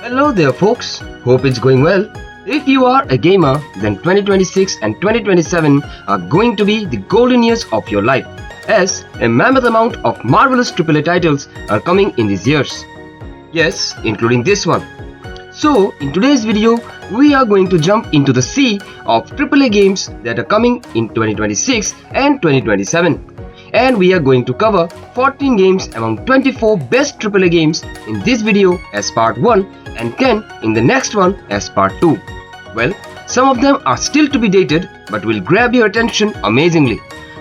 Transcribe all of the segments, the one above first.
Hello there folks, hope it's going well. If you are a gamer, then 2026 and 2027 are going to be the golden years of your life, as a mammoth amount of marvelous AAA titles are coming in these years. Yes, including this one. So, in today's video, we are going to jump into the sea of AAA games that are coming in 2026 and 2027. And we are going to cover 14 games among 24 best AAA games in this video as part 1 and 10 in the next one as part 2. Well, some of them are still to be dated but will grab your attention amazingly.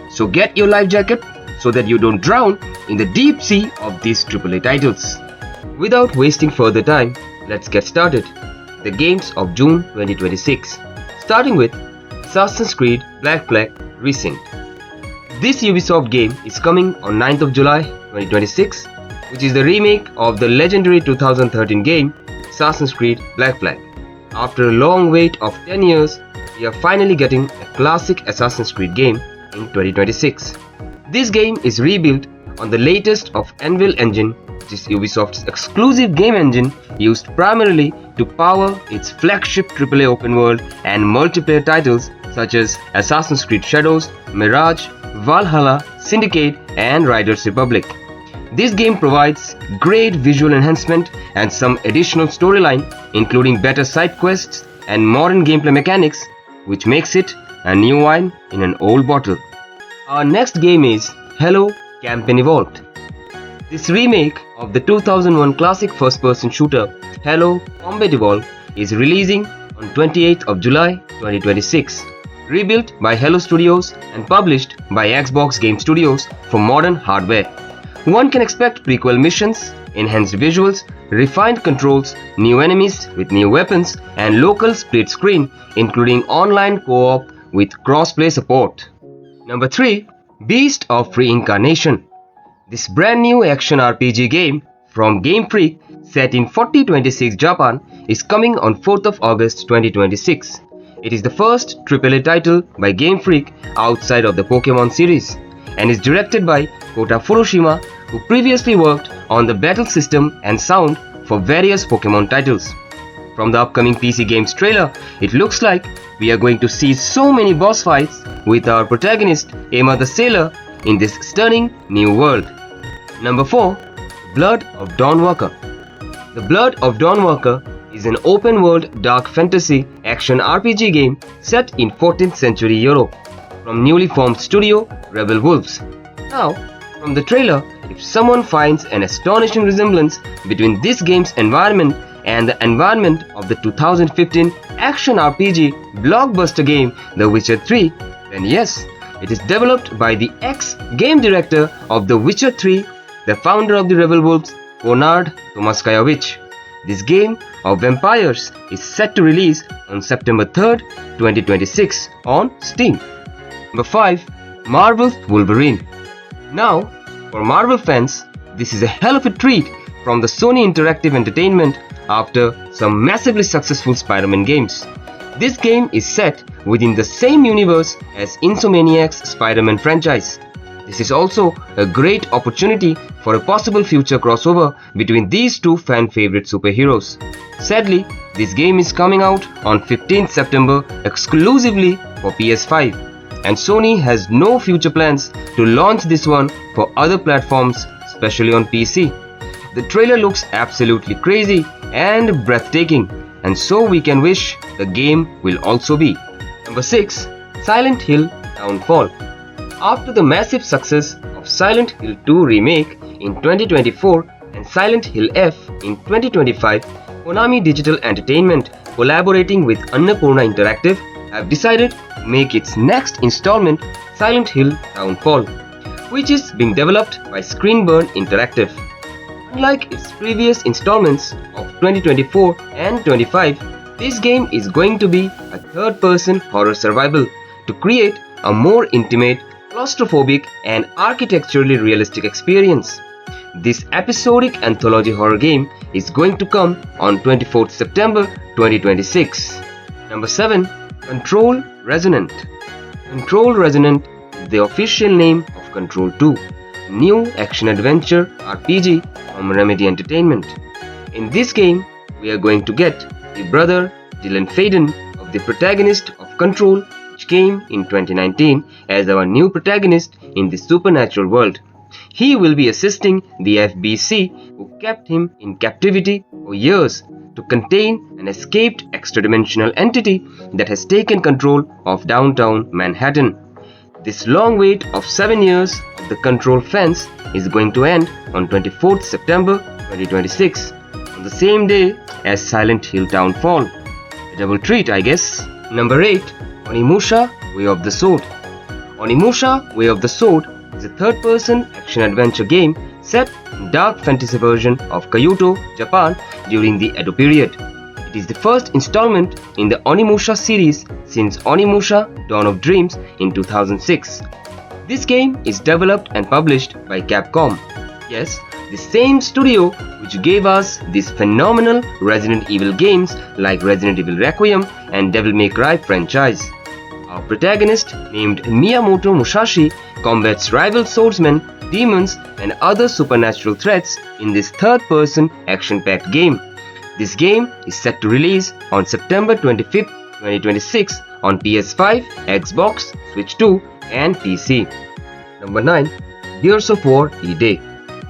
So get your life jacket so that you don't drown in the deep sea of these AAA titles. Without wasting further time, let's get started. The games of June 2026. Starting with Assassin's Creed Black Flag Resonant. This Ubisoft game is coming on 9th of July 2026, which is the remake of the legendary 2013 game Assassin's Creed Black Flag. After a long wait of 10 years, we are finally getting a classic Assassin's Creed game in 2026. This game is rebuilt on the latest of Anvil engine, which is Ubisoft's exclusive game engine used primarily to power its flagship AAA open world and multiplayer titles such as Assassin's Creed Shadows, Mirage, Valhalla, Syndicate and Riders Republic. This game provides great visual enhancement and some additional storyline, including better side quests and modern gameplay mechanics, which makes it a new wine in an old bottle. Our next game is Halo Campaign Evolved. This remake of the 2001 classic first-person shooter Halo Combat Evolved is releasing on 28th of July 2026. Rebuilt by Halo Studios and published by Xbox Game Studios for modern hardware. One can expect prequel missions, enhanced visuals, refined controls, new enemies with new weapons, and local split screen, including online co-op with cross-play support. Number 3. Beast of Reincarnation. This brand new action RPG game from Game Freak, set in 4026 Japan, is coming on 4th of August 2026. It is the first AAA title by Game Freak outside of the Pokemon series and is directed by Kota Furushima, who previously worked on the battle system and sound for various Pokemon titles. From the upcoming PC games trailer, it looks like we are going to see so many boss fights with our protagonist Emma the Sailor in this stunning new world. Number 4. Blood of Dawnwalker. The Blood of Dawnwalker is an open-world dark fantasy action RPG game set in 14th century Europe from newly formed studio Rebel Wolves. Now, from the trailer, if someone finds an astonishing resemblance between this game's environment and the environment of the 2015 action RPG blockbuster game The Witcher 3, then yes, it is developed by the ex-game director of The Witcher 3, the founder of the Rebel Wolves, Konrad Tomaskayevich. This game of vampires is set to release on September 3rd, 2026 on Steam. Number 5. Marvel's Wolverine. Now, for Marvel fans, this is a hell of a treat from the Sony Interactive Entertainment after some massively successful Spider-Man games. This game is set within the same universe as Insomniac's Spider-Man franchise. This is also a great opportunity for a possible future crossover between these two fan-favorite superheroes. Sadly, this game is coming out on 15th September exclusively for PS5, and Sony has no future plans to launch this one for other platforms, especially on PC. The trailer looks absolutely crazy and breathtaking, and so we can wish the game will also be. Number 6. Silent Hill Townfall. After the massive success of Silent Hill 2 Remake in 2024 and Silent Hill F in 2025, Konami Digital Entertainment, collaborating with Annapurna Interactive, have decided to make its next installment Silent Hill Townfall, which is being developed by Screenburn Interactive. Unlike its previous installments of 2024 and 25, this game is going to be a third-person horror survival to create a more intimate, claustrophobic and architecturally realistic experience. This episodic anthology horror game is going to come on 24th September 2026. Number 7. Control Resonant. Control Resonant is the official name of Control 2, new action-adventure RPG from Remedy Entertainment. In this game, we are going to get the brother Dylan Faden of the protagonist of Control, which came in 2019 as our new protagonist in the supernatural world. He will be assisting the FBC who kept him in captivity for years to contain an escaped extra-dimensional entity that has taken control of downtown Manhattan. This long wait of 7 years of the Control fans is going to end on 24th September 2026, on the same day as Silent Hill Townfall. A double treat, I guess. Number 8. Onimusha Way of the Sword. Onimusha Way of the Sword is a third-person action-adventure game set in dark fantasy version of Kyoto, Japan during the Edo period. It is the first installment in the Onimusha series since Onimusha Dawn of Dreams in 2006. This game is developed and published by Capcom. Yes, the same studio which gave us these phenomenal Resident Evil games like Resident Evil Requiem and Devil May Cry franchise. Our protagonist, named Miyamoto Musashi, combats rival swordsmen, demons, and other supernatural threats in this third-person action-packed game. This game is set to release on September 25th, 2026 on PS5, Xbox, Switch 2, and PC. Number 9. Gears of War E-Day.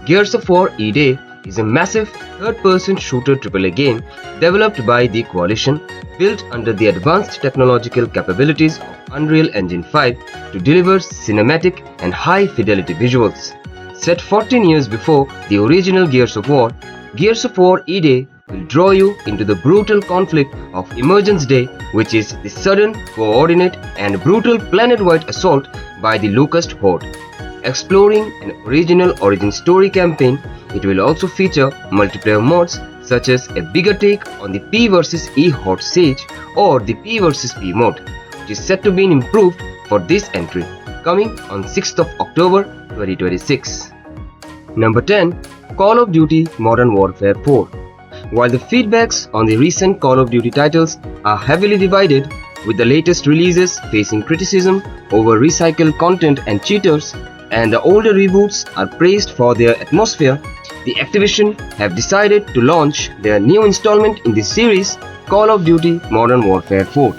Gears of War E-Day is a massive third-person shooter AAA game developed by the Coalition, built under the advanced technological capabilities of Unreal Engine 5 to deliver cinematic and high-fidelity visuals. Set 14 years before the original Gears of War E-Day will draw you into the brutal conflict of Emergence Day, which is the sudden, coordinate, and brutal planet-wide assault by the Locust Horde. Exploring an original origin story campaign, it will also feature multiplayer mods such as a bigger take on the P vs E Horde Siege or the P vs P mode, which is set to be improved for this entry, coming on 6th of October 2026. Number 10. Call of Duty Modern Warfare 4. While the feedbacks on the recent Call of Duty titles are heavily divided, with the latest releases facing criticism over recycled content and cheaters, and the older reboots are praised for their atmosphere, the Activision have decided to launch their new installment in this series, Call of Duty Modern Warfare 4.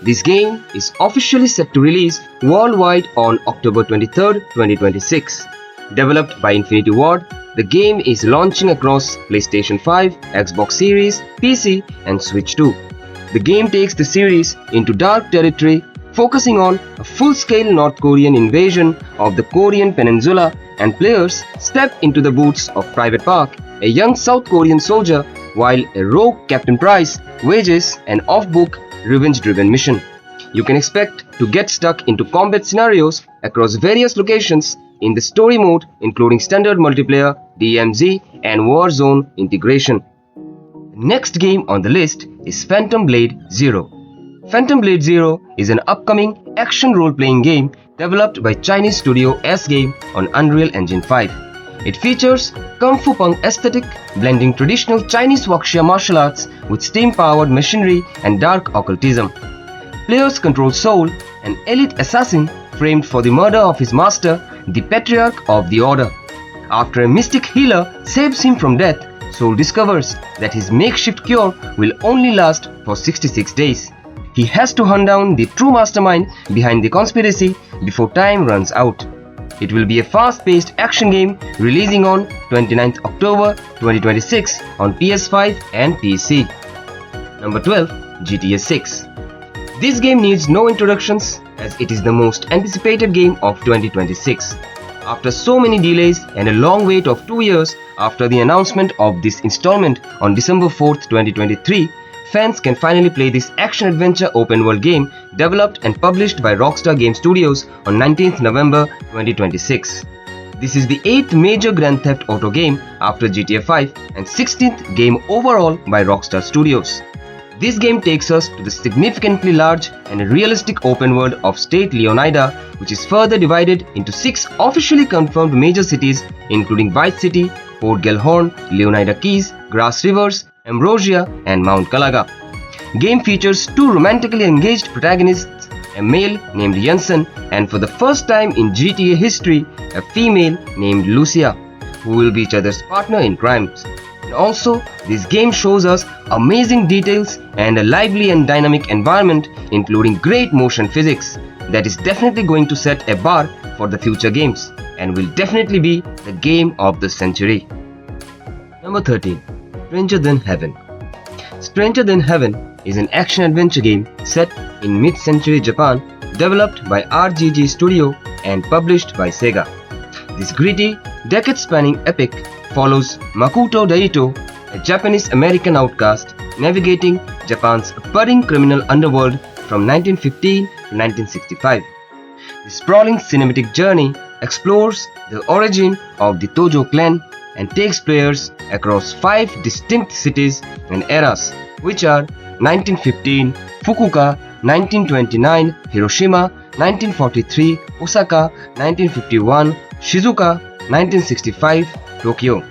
This game is officially set to release worldwide on October 23rd, 2026. Developed by Infinity Ward, the game is launching across PlayStation 5, Xbox Series, PC, and Switch 2. The game takes the series into dark territory, focusing on a full-scale North Korean invasion of the Korean peninsula, and players step into the boots of Private Park, a young South Korean soldier, while a rogue Captain Price wages an off-book, revenge-driven mission. You can expect to get stuck into combat scenarios across various locations in the story mode, including standard multiplayer, DMZ, and Warzone integration. The next game on the list is Phantom Blade Zero. Phantom Blade Zero is an upcoming action role-playing game developed by Chinese studio S-Game on Unreal Engine 5. It features Kung Fu Punk aesthetic, blending traditional Chinese wuxia martial arts with steam-powered machinery and dark occultism. Players control Soul, an elite assassin framed for the murder of his master, the Patriarch of the Order. After a mystic healer saves him from death, Soul discovers that his makeshift cure will only last for 66 days. He has to hunt down the true mastermind behind the conspiracy before time runs out. It will be a fast-paced action game releasing on 29th October 2026 on PS5 and PC. Number 12. GTA 6. This game needs no introductions as it is the most anticipated game of 2026. After so many delays and a long wait of 2 years after the announcement of this installment on December 4th, 2023, fans can finally play this action-adventure open-world game developed and published by Rockstar Game Studios on 19th November 2026. This is the 8th major Grand Theft Auto game after GTA 5 and 16th game overall by Rockstar Studios. This game takes us to the significantly large and realistic open world of State Leonida, which is further divided into 6 officially confirmed major cities including Vice City, Port Gellhorn, Leonida Keys, Grass Rivers, Ambrosia, and Mount Calaga. Game features 2 romantically engaged protagonists, a male named Jensen and for the first time in GTA history, a female named Lucia, who will be each other's partner in crimes. And also, this game shows us amazing details and a lively and dynamic environment, including great motion physics. That is definitely going to set a bar for the future games and will definitely be the game of the century. Number 13. Stranger Than Heaven. Stranger Than Heaven is an action-adventure game set in mid-century Japan, developed by RGG Studio and published by Sega. This gritty, decade-spanning epic follows Makoto Daito, a Japanese-American outcast navigating Japan's budding criminal underworld from 1915 to 1965. The sprawling cinematic journey explores the origin of the Tojo clan and takes players across 5 distinct cities and eras, which are 1915 Fukuoka, 1929 Hiroshima, 1943 Osaka, 1951 Shizuoka, 1965 Tokyo.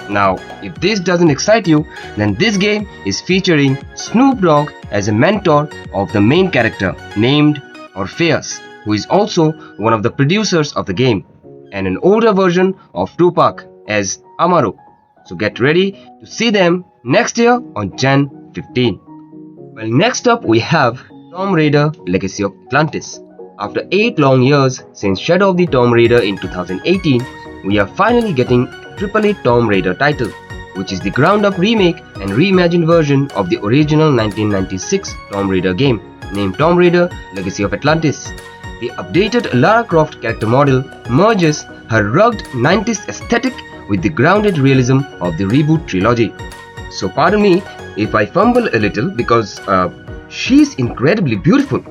Now, if this doesn't excite you, then this game is featuring Snoop Dogg as a mentor of the main character named Orpheus, who is also one of the producers of the game, and an older version of Tupac as Amaru. So get ready to see them next year on Jan 15. Well, next up we have Tomb Raider Legacy of Atlantis. After 8 long years since Shadow of the Tomb Raider in 2018, we are finally getting a AAA Tomb Raider title, which is the ground-up remake and reimagined version of the original 1996 Tomb Raider game, named Tomb Raider Legacy of Atlantis. The updated Lara Croft character model merges her rugged 90s aesthetic with the grounded realism of the reboot trilogy. So pardon me if I fumble a little because she's incredibly beautiful.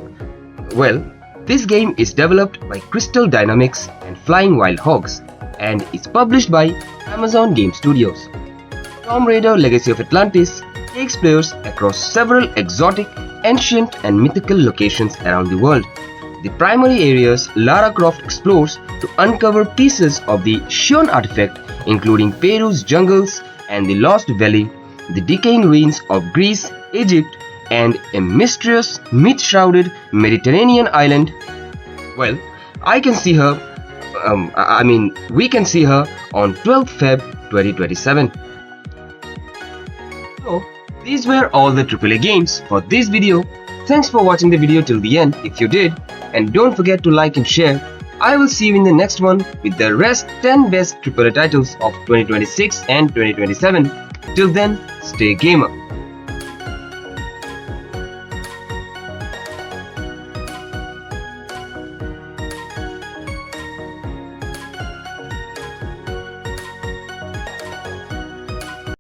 Well, this game is developed by Crystal Dynamics and Flying Wild Hogs and is published by Amazon Game Studios. Tomb Raider Legacy of Atlantis takes players across several exotic, ancient and mythical locations around the world. The primary areas Lara Croft explores to uncover pieces of the Shion artifact, including Peru's jungles and the Lost Valley, the decaying ruins of Greece, Egypt, and a mysterious, myth-shrouded Mediterranean island. Well, we can see her on 12th Feb 2027. So, these were all the AAA games for this video. Thanks for watching the video till the end if you did, and don't forget to like and share. I will see you in the next one with the rest 10 best AAA titles of 2026 and 2027. Till then, stay gamer.